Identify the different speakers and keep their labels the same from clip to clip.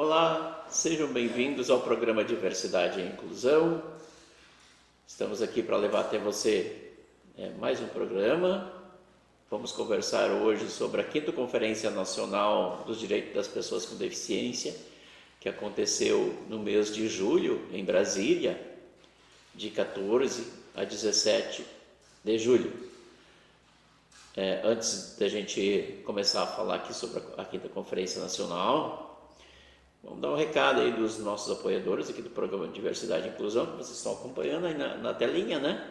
Speaker 1: Olá, sejam bem-vindos ao programa Diversidade e Inclusão. Estamos aqui para levar até você mais um programa. Vamos conversar hoje sobre a 5ª Conferência Nacional dos Direitos das Pessoas com Deficiência, que aconteceu no mês de julho, em Brasília, de 14 a 17 de julho. Antes da gente começar a falar aqui sobre a 5ª Conferência Nacional, vamos dar um recado aí dos nossos apoiadores aqui do programa Diversidade e Inclusão, que vocês estão acompanhando aí na telinha, né?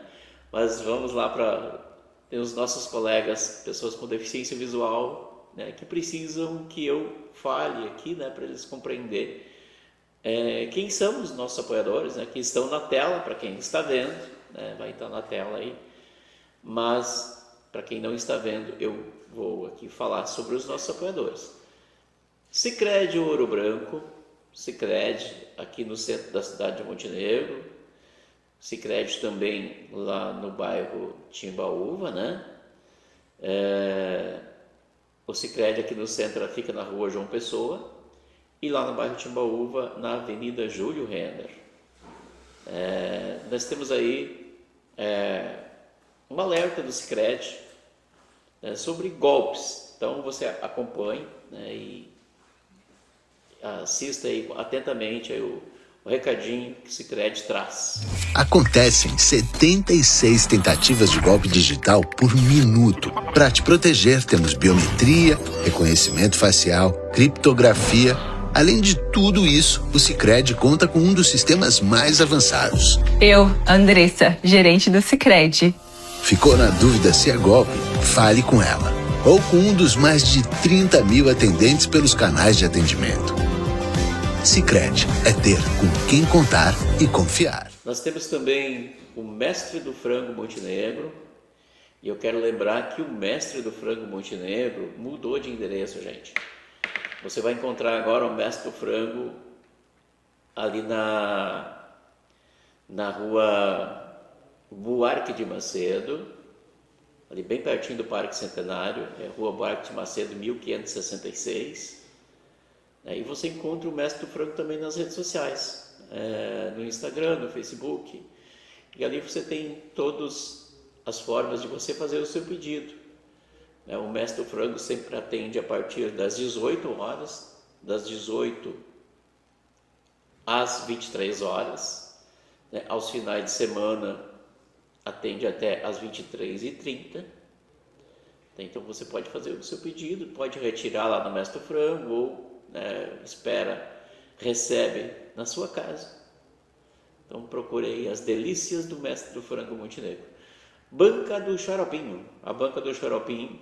Speaker 1: Mas vamos lá para os nossos colegas, pessoas com deficiência visual, né, que precisam que eu fale aqui, né, para eles compreenderem quem são os nossos apoiadores, né, que estão na tela, para quem está vendo, né, vai estar na tela aí, mas para quem não está vendo, eu vou aqui falar sobre os nossos apoiadores. Sicredi Ouro Branco, Sicredi aqui no centro da cidade de Montenegro, Sicredi também lá no bairro Timbaúva, né? O Sicredi aqui no centro fica na rua João Pessoa e lá no bairro Timbaúva, na avenida Júlio Renner. Nós temos aí um alerta do Sicredi sobre golpes, então você acompanhe, né, e assista aí atentamente aí o recadinho que o Sicredi traz.
Speaker 2: Acontecem 76 tentativas de golpe digital por minuto. Para te proteger, temos biometria, reconhecimento facial, criptografia. Além de tudo isso, o Sicredi conta com um dos sistemas mais avançados.
Speaker 3: Eu, Andressa, gerente do Sicredi.
Speaker 2: Ficou na dúvida se é golpe? Fale com ela. Ou com um dos mais de 30 mil atendentes pelos canais de atendimento. Sicredi é ter com quem contar e confiar.
Speaker 1: Nós temos também o Mestre do Frango Montenegro. E eu quero lembrar que o Mestre do Frango Montenegro mudou de endereço, gente. Você vai encontrar agora o Mestre do Frango ali na rua Buarque de Macedo, ali bem pertinho do Parque Centenário, Rua Buarque de Macedo, 1566. E você encontra o Mestre do Frango também nas redes sociais, no Instagram, no Facebook. E ali você tem todas as formas de você fazer o seu pedido. O Mestre do Frango sempre atende a partir das 18 horas, das 18 às 23 horas. Aos finais de semana, atende até às 23h30. Então você pode fazer o seu pedido, pode retirar lá no Mestre do Frango ou recebe na sua casa. Então procure aí as delícias do Mestre do Frango Montenegro. Banca do Xaropinho, a Banca do Xaropinho,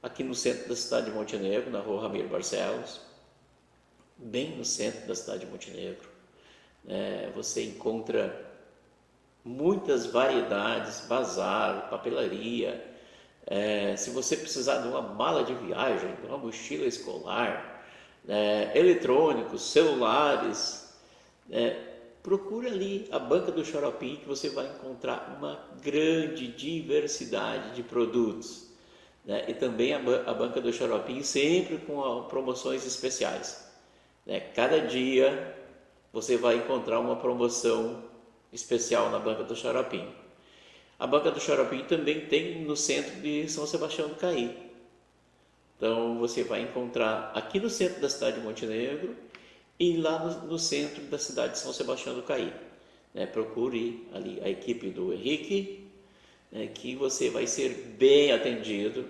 Speaker 1: aqui no centro da cidade de Montenegro, na rua Ramiro Barcelos, bem no centro da cidade de Montenegro. Você encontra muitas variedades, bazar, papelaria. Se você precisar de uma mala de viagem, de uma mochila escolar, eletrônicos, celulares, procura ali a Banca do Xaropinho, que você vai encontrar uma grande diversidade de produtos. E também a Banca do Xaropinho sempre com promoções especiais. Cada dia você vai encontrar uma promoção especial na Banca do Xaropinho. A Banca do Xaropinho também tem no centro de São Sebastião do Caí. Então você vai encontrar aqui no centro da cidade de Montenegro e lá no centro da cidade de São Sebastião do Caí. Procure ali a equipe do Henrique, que você vai ser bem atendido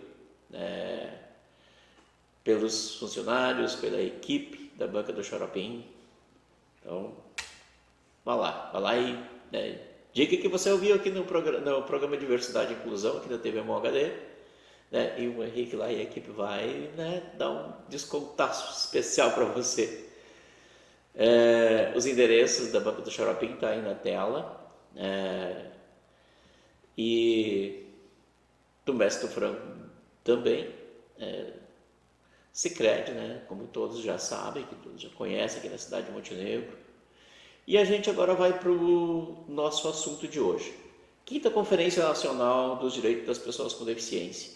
Speaker 1: pelos funcionários, pela equipe da Banca do Xaropinho. Então, vá lá e diga que você ouviu aqui no programa Diversidade e Inclusão, aqui da TV MOHD, e o Henrique lá e a equipe vai dar um descontaço especial para você. Os endereços da Banca do Xaropinho estão aí na tela, e do Mestre do Frango também, Sicredi, como todos já sabem, que todos já conhecem aqui na cidade de Montenegro. E a gente agora vai para o nosso assunto de hoje. 5ª Conferência Nacional dos Direitos das Pessoas com Deficiência.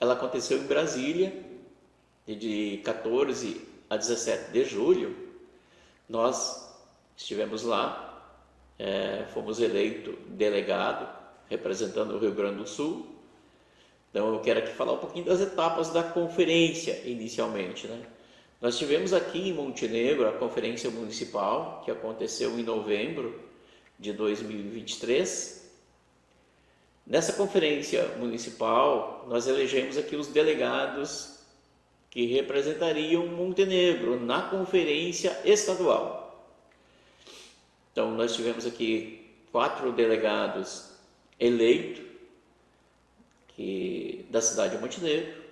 Speaker 1: Ela aconteceu em Brasília, de 14 a 17 de julho, nós estivemos lá, fomos eleitos delegado representando o Rio Grande do Sul. Então eu quero aqui falar um pouquinho das etapas da conferência inicialmente, né? Nós tivemos aqui em Montenegro a conferência municipal, que aconteceu em novembro de 2023. Nessa conferência municipal, nós elegemos aqui os delegados que representariam Montenegro na conferência estadual. Então nós tivemos aqui 4 delegados eleitos da cidade de Montenegro.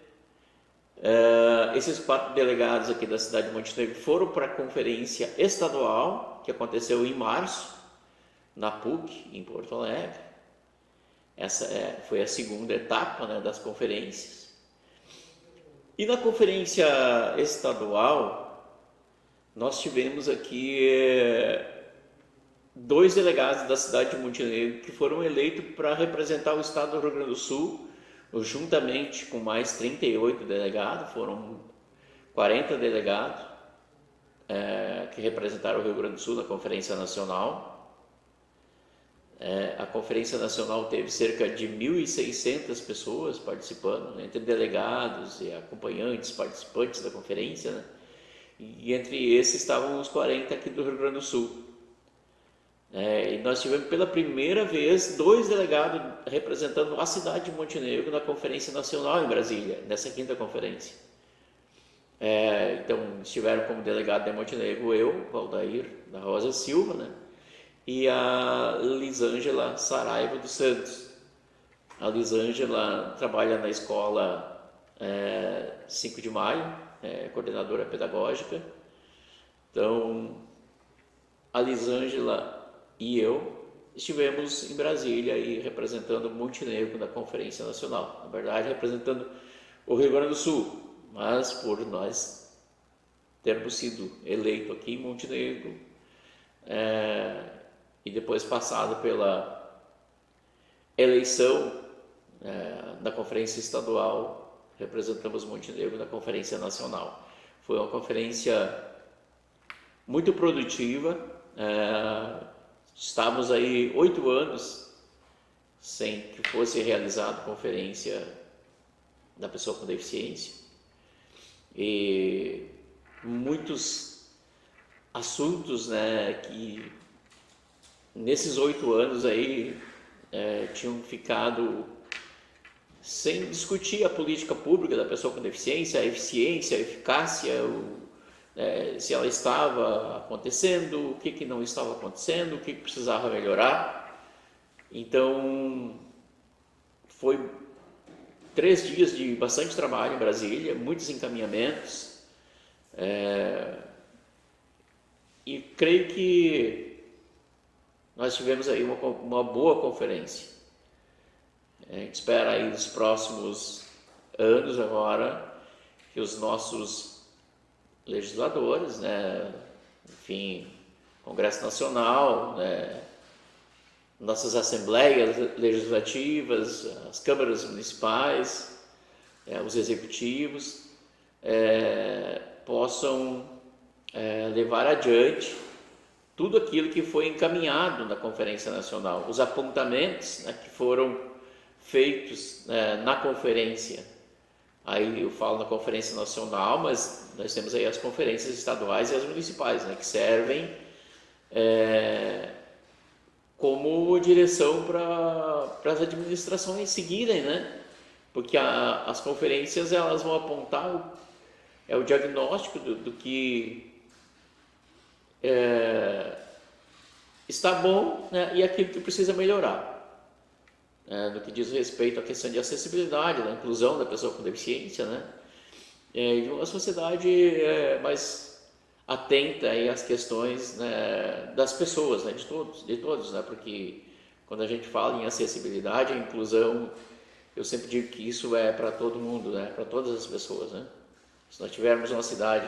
Speaker 1: Esses 4 delegados aqui da cidade de Montenegro foram para a conferência estadual, que aconteceu em março, na PUC, em Porto Alegre. Essa foi a segunda etapa, né, das conferências. E na conferência estadual, nós tivemos aqui 2 delegados da cidade de Montenegro que foram eleitos para representar o estado do Rio Grande do Sul, juntamente com mais 38 delegados, foram 40 delegados que representaram o Rio Grande do Sul na Conferência Nacional. A Conferência Nacional teve cerca de 1.600 pessoas participando, né, entre delegados e acompanhantes, participantes da conferência, né? E entre esses estavam os 40 aqui do Rio Grande do Sul. E nós tivemos pela primeira vez 2 delegados representando a cidade de Montenegro na Conferência Nacional em Brasília, nessa 5ª conferência. Então estiveram como delegado de Montenegro eu, Valdair da Rosa Silva, né? E a Lisângela Saraiva dos Santos. A Lisângela trabalha na escola 5 de Maio, coordenadora pedagógica. Então a Lisângela e eu estivemos em Brasília e representando Montenegro na Conferência Nacional. Na verdade, representando o Rio Grande do Sul, mas por nós termos sido eleitos aqui em Montenegro e depois passado pela eleição na Conferência Estadual, representamos Montenegro na Conferência Nacional. Foi uma conferência muito produtiva. Estávamos aí 8 anos sem que fosse realizada a conferência da pessoa com deficiência, e muitos assuntos, né, que nesses 8 anos aí tinham ficado sem discutir a política pública da pessoa com deficiência, a eficiência, a eficácia, se ela estava acontecendo, o que não estava acontecendo, o que precisava melhorar. Então, foi 3 dias de bastante trabalho em Brasília, muitos encaminhamentos, e creio que nós tivemos aí uma boa conferência. A gente espera aí nos próximos anos agora que os nossos legisladores, né, enfim, Congresso Nacional, né, nossas assembleias legislativas, as câmaras municipais, os executivos, possam levar adiante tudo aquilo que foi encaminhado na Conferência Nacional, os apontamentos, né, que foram feitos na conferência. Aí eu falo na Conferência Nacional, mas nós temos aí as conferências estaduais e as municipais, né, que servem como direção para as administrações seguirem, né? Porque as conferências elas vão apontar o diagnóstico do que está bom, né, e aquilo que precisa melhorar. No que diz respeito à questão de acessibilidade, da inclusão da pessoa com deficiência, né? De uma sociedade mais atenta aí às questões, né, das pessoas, né, de todos, né? Porque quando a gente fala em acessibilidade, inclusão, eu sempre digo que isso é para todo mundo, né? Para todas as pessoas, né? Se nós tivermos uma cidade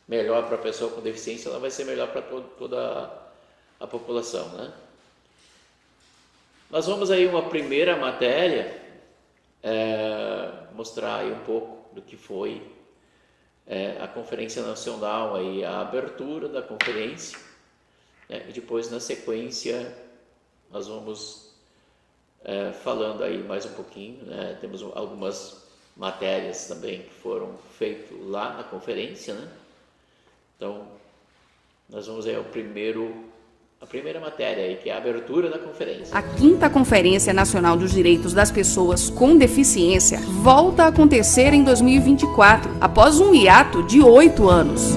Speaker 1: melhor para a pessoa com deficiência, ela vai ser melhor para toda a população, né? Nós vamos aí uma primeira matéria, mostrar aí um pouco do que foi a Conferência Nacional, aí, a abertura da conferência, né? E depois, na sequência, nós vamos falando aí mais um pouquinho, né? Temos algumas matérias também que foram feitas lá na conferência, né? Então, nós vamos aí ao a primeira matéria aí, que é a abertura da conferência.
Speaker 4: A 5ª Conferência Nacional dos Direitos das Pessoas com Deficiência volta a acontecer em 2024, após um hiato de 8 anos.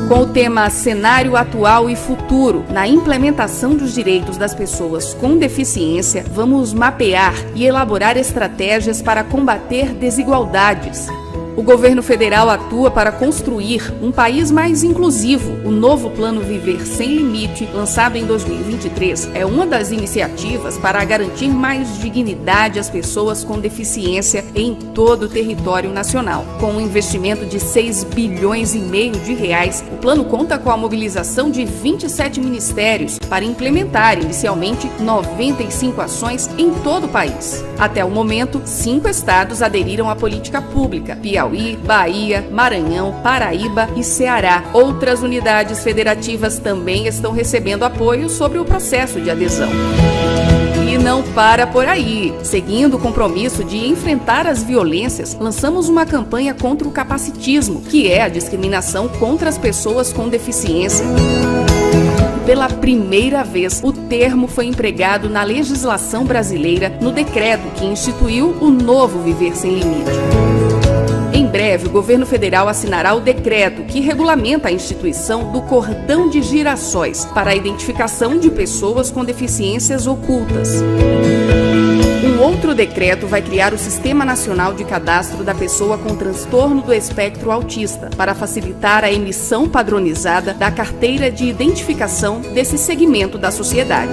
Speaker 4: Com o tema Cenário Atual e Futuro na implementação dos direitos das pessoas com deficiência, vamos mapear e elaborar estratégias para combater desigualdades. O governo federal atua para construir um país mais inclusivo. O novo Plano Viver Sem Limite, lançado em 2023, é uma das iniciativas para garantir mais dignidade às pessoas com deficiência em todo o território nacional. Com um investimento de 6,5 bilhões de reais, o plano conta com a mobilização de 27 ministérios para implementar inicialmente 95 ações em todo o país. Até o momento, 5 estados aderiram à política pública: Piauí, Bahia, Maranhão, Paraíba e Ceará. Outras unidades federativas também estão recebendo apoio sobre o processo de adesão. E não para por aí. Seguindo o compromisso de enfrentar as violências, lançamos uma campanha contra o capacitismo, que é a discriminação contra as pessoas com deficiência. Pela primeira vez, o termo foi empregado na legislação brasileira no decreto que instituiu o novo Viver Sem Limite. Em breve, o governo federal assinará o decreto que regulamenta a instituição do cordão de girassóis para a identificação de pessoas com deficiências ocultas. Um outro decreto vai criar o Sistema Nacional de Cadastro da Pessoa com Transtorno do Espectro Autista, para facilitar a emissão padronizada da carteira de identificação desse segmento da sociedade.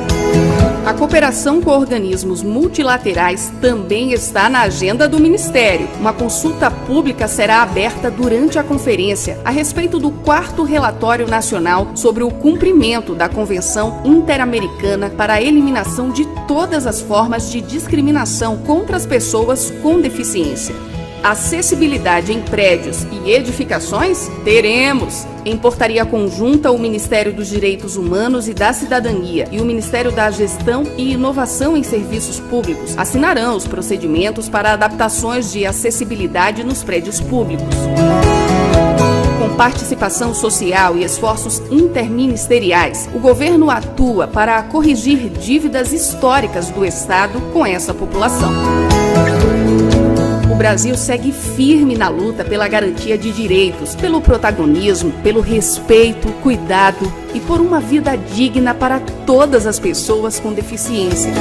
Speaker 4: A cooperação com organismos multilaterais também está na agenda do Ministério. Uma consulta pública será aberta durante a conferência a respeito do 4º Relatório Nacional sobre o cumprimento da Convenção Interamericana para a Eliminação de todas as formas de discriminação contra as pessoas com deficiência. Acessibilidade em prédios e edificações? Teremos! Em portaria conjunta, o Ministério dos Direitos Humanos e da Cidadania e o Ministério da Gestão e Inovação em Serviços Públicos assinarão os procedimentos para adaptações de acessibilidade nos prédios públicos. Com participação social e esforços interministeriais, o governo atua para corrigir dívidas históricas do Estado com essa população. O Brasil segue firme na luta pela garantia de direitos, pelo protagonismo, pelo respeito, cuidado e por uma vida digna para todas as pessoas com deficiência.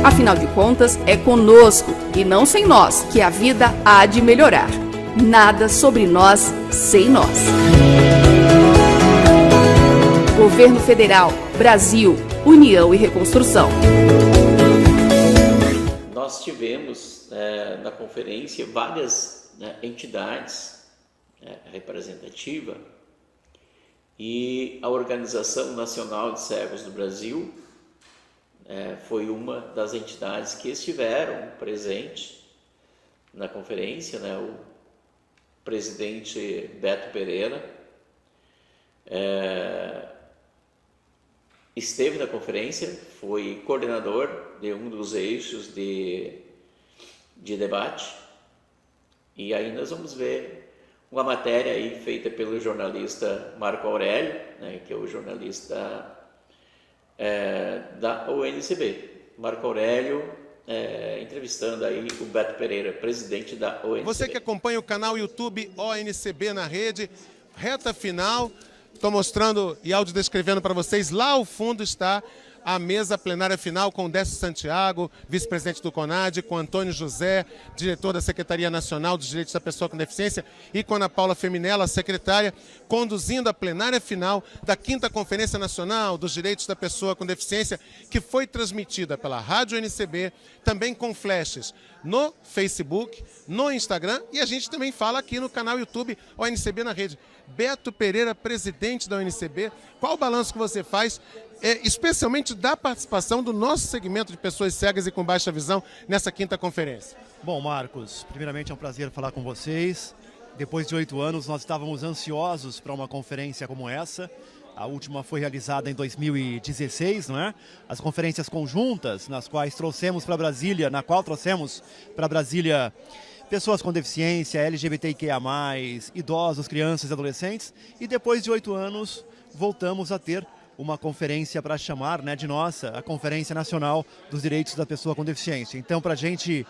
Speaker 4: Afinal de contas, é conosco e não sem nós que a vida há de melhorar. Nada sobre nós sem nós. Governo Federal, Brasil, União e Reconstrução.
Speaker 1: Nós tivemos na conferência várias entidades representativas, e a Organização Nacional de Cegos do Brasil foi uma das entidades que estiveram presentes na conferência, né? O presidente Beto Pereira esteve na conferência, foi coordenador de um dos eixos de debate, e aí nós vamos ver uma matéria aí feita pelo jornalista Marco Aurélio, né, que é o jornalista da ONCB. Marco Aurélio entrevistando aí o Beto Pereira, presidente da ONCB.
Speaker 5: Você que acompanha o canal YouTube ONCB na rede, reta final, estou mostrando e audiodescrevendo para vocês, lá ao fundo está a mesa plenária final com o Décio Santiago, vice-presidente do CONAD, com Antônio José, diretor da Secretaria Nacional dos Direitos da Pessoa com Deficiência, e com Ana Paula Feminella, secretária, conduzindo a plenária final da 5ª Conferência Nacional dos Direitos da Pessoa com Deficiência, que foi transmitida pela Rádio ONCB, também com flashes no Facebook, no Instagram, e a gente também fala aqui no canal YouTube ONCB na rede. Beto Pereira, presidente da ONCB, qual o balanço que você faz, especialmente da participação do nosso segmento de pessoas cegas e com baixa visão nessa quinta conferência.
Speaker 6: Bom, Marcos, primeiramente é um prazer falar com vocês. Depois de 8 anos, nós estávamos ansiosos para uma conferência como essa. A última foi realizada em 2016, não é? As conferências conjuntas, na qual trouxemos para Brasília pessoas com deficiência, LGBTQIA+, idosos, crianças e adolescentes. E depois de 8 anos, voltamos a ter uma conferência para chamar, né, de nossa, a Conferência Nacional dos Direitos da Pessoa com Deficiência. Então, para a gente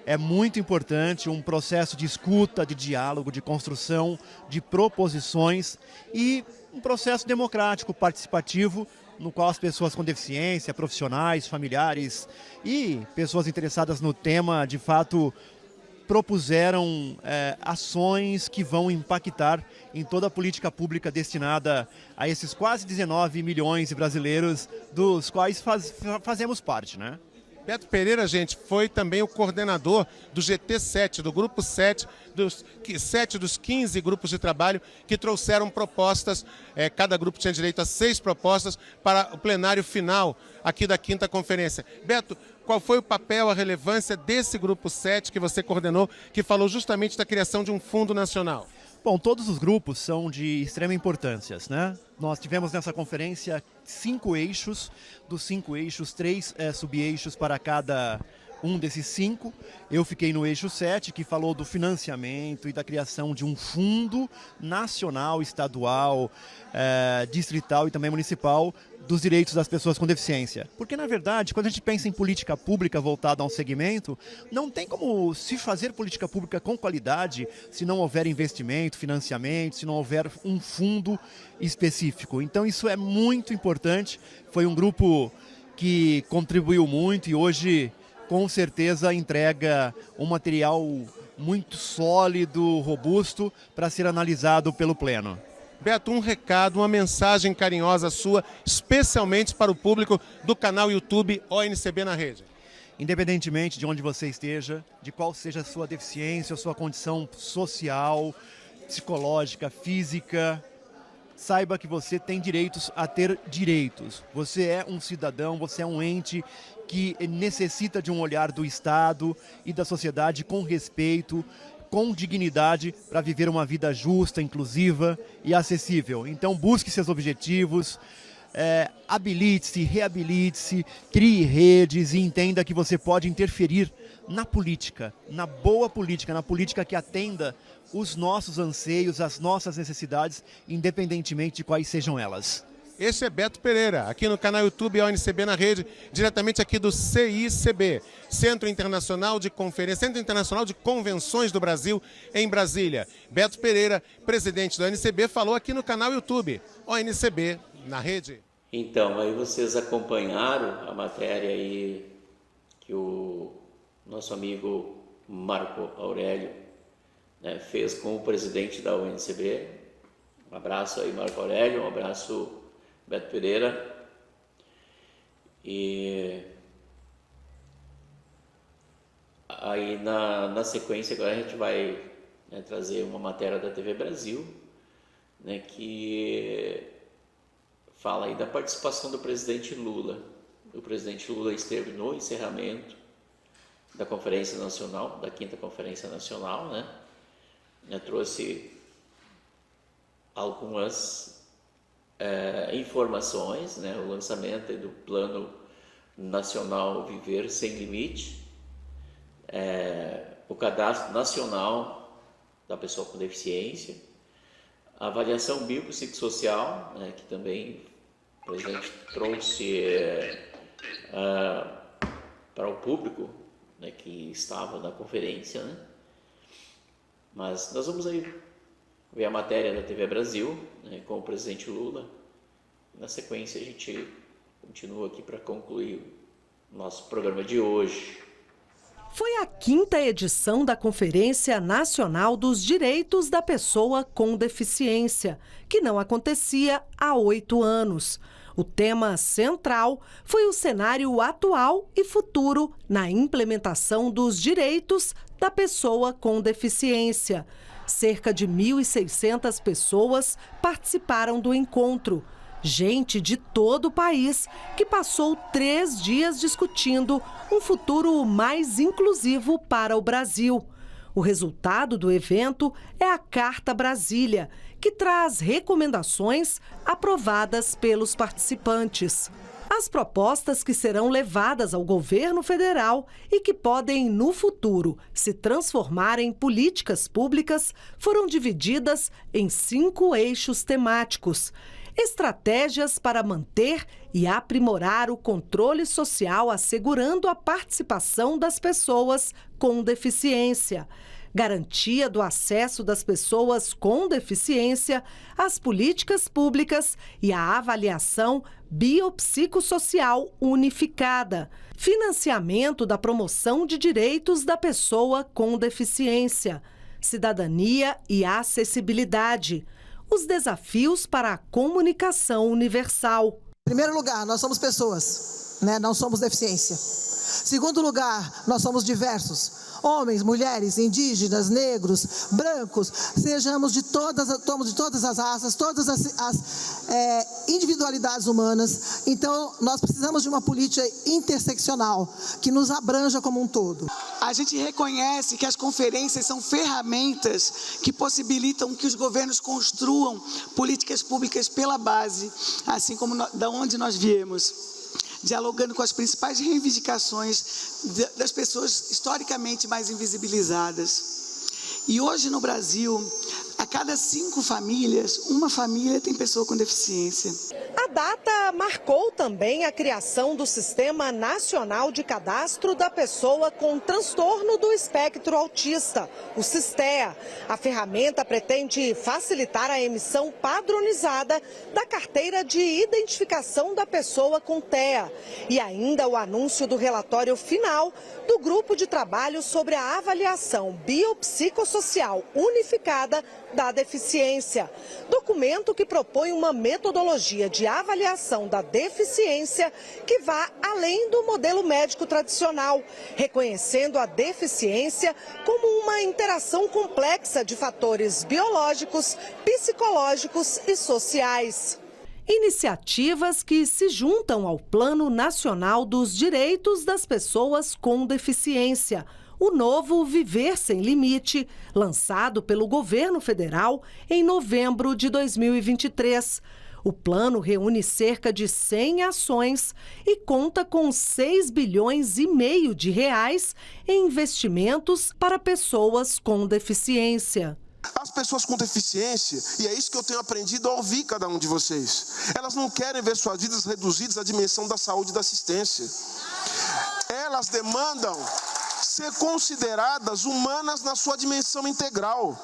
Speaker 6: é muito importante um processo de escuta, de diálogo, de construção, de proposições e um processo democrático, participativo, no qual as pessoas com deficiência, profissionais, familiares e pessoas interessadas no tema, de fato, propuseram ações que vão impactar em toda a política pública destinada a esses quase 19 milhões de brasileiros, dos quais fazemos parte, né?
Speaker 5: Beto Pereira, gente, foi também o coordenador do GT7, do grupo 7 dos 15 grupos de trabalho que trouxeram propostas, cada grupo tinha direito a 6 propostas para o plenário final aqui da quinta conferência. Beto, qual foi o papel, a relevância desse grupo 7 que você coordenou, que falou justamente da criação de um fundo nacional?
Speaker 6: Bom, todos os grupos são de extrema importância, né? Nós tivemos nessa conferência 5 eixos, dos 5 eixos, 3 sub-eixos para cada um desses 5. Eu fiquei no eixo 7, que falou do financiamento e da criação de um fundo nacional, estadual, distrital e também municipal dos direitos das pessoas com deficiência. Porque, na verdade, quando a gente pensa em política pública voltada a um segmento, não tem como se fazer política pública com qualidade se não houver investimento, financiamento, se não houver um fundo específico. Então, isso é muito importante. Foi um grupo que contribuiu muito e hoje, com certeza, entrega um material muito sólido, robusto, para ser analisado pelo Pleno.
Speaker 5: Beto, um recado, uma mensagem carinhosa sua, especialmente para o público do canal YouTube ONCB na Rede.
Speaker 6: Independentemente de onde você esteja, de qual seja a sua deficiência, a sua condição social, psicológica, física, saiba que você tem direitos a ter direitos. Você é um cidadão, você é um ente que necessita de um olhar do Estado e da sociedade com respeito, com dignidade, para viver uma vida justa, inclusiva e acessível. Então busque seus objetivos, habilite-se, reabilite-se, crie redes e entenda que você pode interferir na política, na boa política, na política que atenda os nossos anseios, as nossas necessidades, independentemente de quais sejam elas.
Speaker 5: Esse é Beto Pereira, aqui no canal YouTube ONCB na Rede, diretamente aqui do CICB, Centro Internacional de Convenções do Brasil, em Brasília. Beto Pereira, presidente do ONCB, falou aqui no canal YouTube ONCB na Rede.
Speaker 1: Então, aí vocês acompanharam a matéria aí que o nosso amigo Marco Aurélio, né, fez com o presidente da ONCB. Um abraço aí, Marco Aurélio, um abraço, Beto Pereira. E aí na sequência agora a gente vai, né, trazer uma matéria da TV Brasil, né, que fala aí da participação do presidente Lula. O presidente Lula esteve no encerramento da Conferência Nacional, da quinta Conferência Nacional, né, trouxe algumas informações, né, o lançamento do Plano Nacional Viver Sem Limite, o Cadastro Nacional da Pessoa com Deficiência, a avaliação biopsicossocial, né, que também o presidente trouxe para o público, né, que estava na conferência, né? Mas nós vamos aí ver a matéria da TV Brasil, né, com o presidente Lula. Na sequência a gente continua aqui para concluir o nosso programa de hoje.
Speaker 7: Foi a 5ª edição da Conferência Nacional dos Direitos da Pessoa com Deficiência, que não acontecia há 8 anos. O tema central foi o cenário atual e futuro na implementação dos direitos da pessoa com deficiência. Cerca de 1.600 pessoas participaram do encontro. Gente de todo o país que passou 3 dias discutindo um futuro mais inclusivo para o Brasil. O resultado do evento é a Carta Brasília, que traz recomendações aprovadas pelos participantes. As propostas que serão levadas ao governo federal e que podem, no futuro, se transformar em políticas públicas foram divididas em 5 eixos temáticos. Estratégias para manter e aprimorar o controle social, assegurando a participação das pessoas com deficiência. Garantia do acesso das pessoas com deficiência às políticas públicas e a avaliação biopsicossocial unificada. Financiamento da promoção de direitos da pessoa com deficiência. Cidadania e acessibilidade. Os desafios para a comunicação universal.
Speaker 8: Em primeiro lugar, nós somos pessoas, né? Não somos deficiência. Segundo lugar, nós somos diversos. Homens, mulheres, indígenas, negros, brancos, somos de todas as raças, todas as individualidades humanas. Então, nós precisamos de uma política interseccional que nos abranja como um todo.
Speaker 9: A gente reconhece que as conferências são ferramentas que possibilitam que os governos construam políticas públicas pela base, assim como da onde nós viemos, dialogando com as principais reivindicações das pessoas historicamente mais invisibilizadas. E hoje no Brasil, a cada 5 famílias, uma família tem pessoa com deficiência.
Speaker 7: A data marcou também a criação do Sistema Nacional de Cadastro da Pessoa com Transtorno do Espectro Autista, o SISTEA. A ferramenta pretende facilitar a emissão padronizada da carteira de identificação da pessoa com TEA e ainda o anúncio do relatório final do Grupo de Trabalho sobre a Avaliação Biopsicossocial Unificada da Deficiência. Documento que propõe uma metodologia de avaliação da deficiência que vá além do modelo médico tradicional, reconhecendo a deficiência como uma interação complexa de fatores biológicos, psicológicos e sociais. Iniciativas que se juntam ao Plano Nacional dos Direitos das Pessoas com Deficiência, o novo Viver Sem Limite, lançado pelo governo federal em novembro de 2023. O plano reúne cerca de 100 ações e conta com 6,5 bilhões de reais em investimentos para pessoas com deficiência.
Speaker 10: As pessoas com deficiência, e é isso que eu tenho aprendido a ouvir cada um de vocês, elas não querem ver suas vidas reduzidas à dimensão da saúde e da assistência. Elas demandam ser consideradas humanas na sua dimensão integral.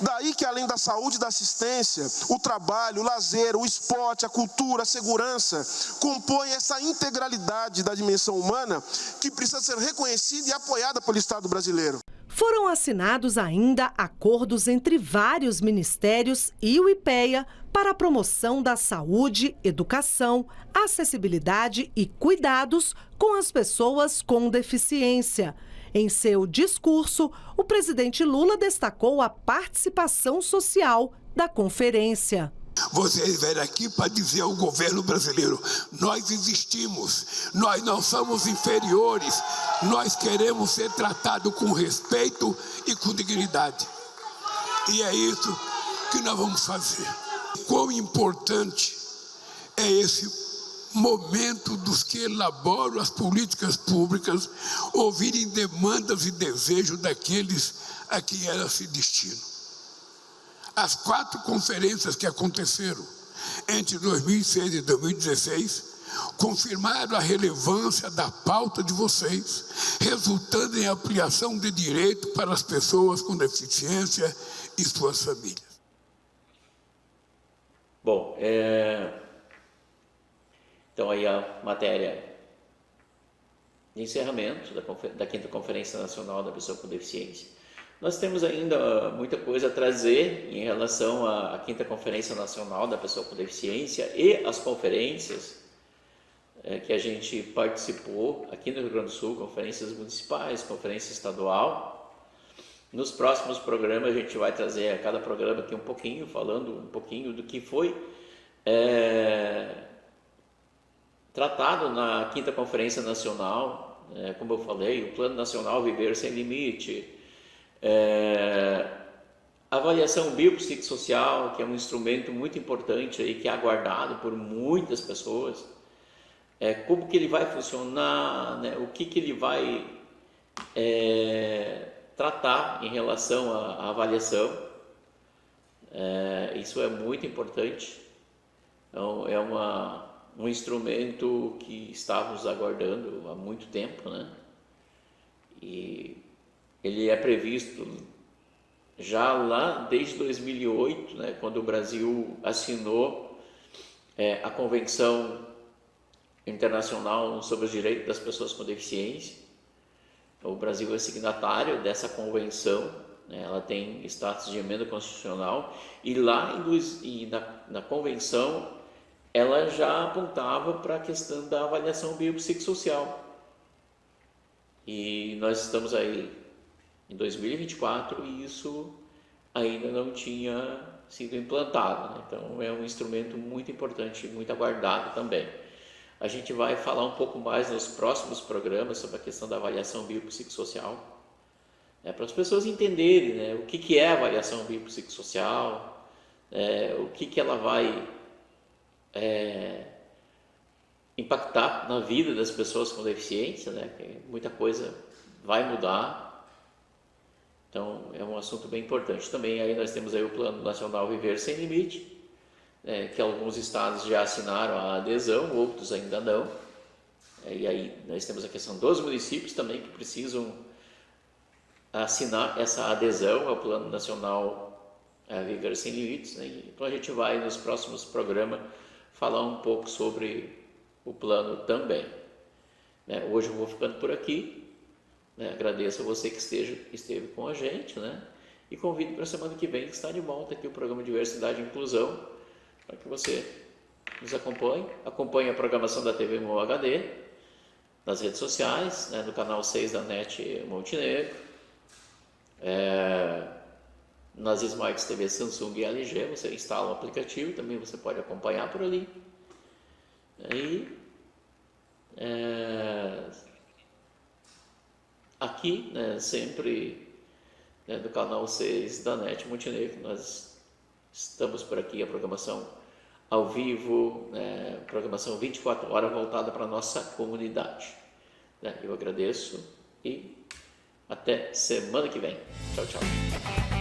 Speaker 10: Daí que além da saúde e da assistência, o trabalho, o lazer, o esporte, a cultura, a segurança, compõem essa integralidade da dimensão humana que precisa ser reconhecida e apoiada pelo Estado brasileiro.
Speaker 7: Foram assinados ainda acordos entre vários ministérios e o IPEA para a promoção da saúde, educação, acessibilidade e cuidados com as pessoas com deficiência. Em seu discurso, o presidente Lula destacou a participação social da conferência.
Speaker 11: Vocês vieram aqui para dizer ao governo brasileiro: nós existimos, nós não somos inferiores, nós queremos ser tratados com respeito e com dignidade. E é isso que nós vamos fazer. Quão importante é esse momento dos que elaboram as políticas públicas ouvirem demandas e desejos daqueles a quem elas se destinam. As 4 conferências que aconteceram entre 2006 e 2016 confirmaram a relevância da pauta de vocês, resultando em ampliação de direito para as pessoas com deficiência e suas famílias.
Speaker 1: Bom, então aí a matéria de encerramento da 5ª Conferência Nacional da Pessoa com Deficiência. Nós temos ainda muita coisa a trazer em relação à 5ª Conferência Nacional da Pessoa com Deficiência e as conferências que a gente participou aqui no Rio Grande do Sul, conferências municipais, conferência estadual. Nos próximos programas a gente vai trazer a cada programa aqui um pouquinho, falando um pouquinho do que foi tratado na 5ª Conferência Nacional, como eu falei, o Plano Nacional Viver Sem Limite, avaliação biopsicossocial, que é um instrumento muito importante aí, que é aguardado por muitas pessoas, como que ele vai funcionar, né? O que ele vai tratar em relação à avaliação. Isso é muito importante. Então, é um instrumento que estávamos aguardando há muito tempo, né? E ele é previsto já lá desde 2008, né, quando o Brasil assinou a Convenção Internacional sobre os Direitos das Pessoas com Deficiência. O Brasil é signatário dessa convenção, né, ela tem status de emenda constitucional, e lá na convenção ela já apontava para a questão da avaliação biopsicossocial. E nós estamos aí em 2024 e isso ainda não tinha sido implantado, né? Então é um instrumento muito importante e muito aguardado também. A gente vai falar um pouco mais nos próximos programas sobre a questão da avaliação biopsicossocial, né, para as pessoas entenderem, né, o que é a avaliação biopsicossocial, o que ela vai impactar na vida das pessoas com deficiência, né, que muita coisa vai mudar. Então, é um assunto bem importante. Também aí nós temos aí o Plano Nacional Viver Sem Limite, que alguns estados já assinaram a adesão, outros ainda não. E aí nós temos a questão dos municípios também que precisam assinar essa adesão ao Plano Nacional Viver Sem Limites, né? Então a gente vai nos próximos programas falar um pouco sobre o plano também. Hoje eu vou ficando por aqui. Agradeço a você que esteve com a gente, né? E convido para a semana que vem que está de volta aqui o programa Diversidade e Inclusão, para que você nos acompanhe a programação da TV Mo HD, nas redes sociais, né, no canal 6 da NET Montenegro, nas Smarts TV Samsung e LG, você instala o aplicativo, também você pode acompanhar por ali. Aqui, né, sempre, né, do canal 6 da NET Montenegro, nós estamos por aqui, a programação ao vivo, né, programação 24 horas voltada para a nossa comunidade. Eu agradeço e até semana que vem. Tchau, tchau.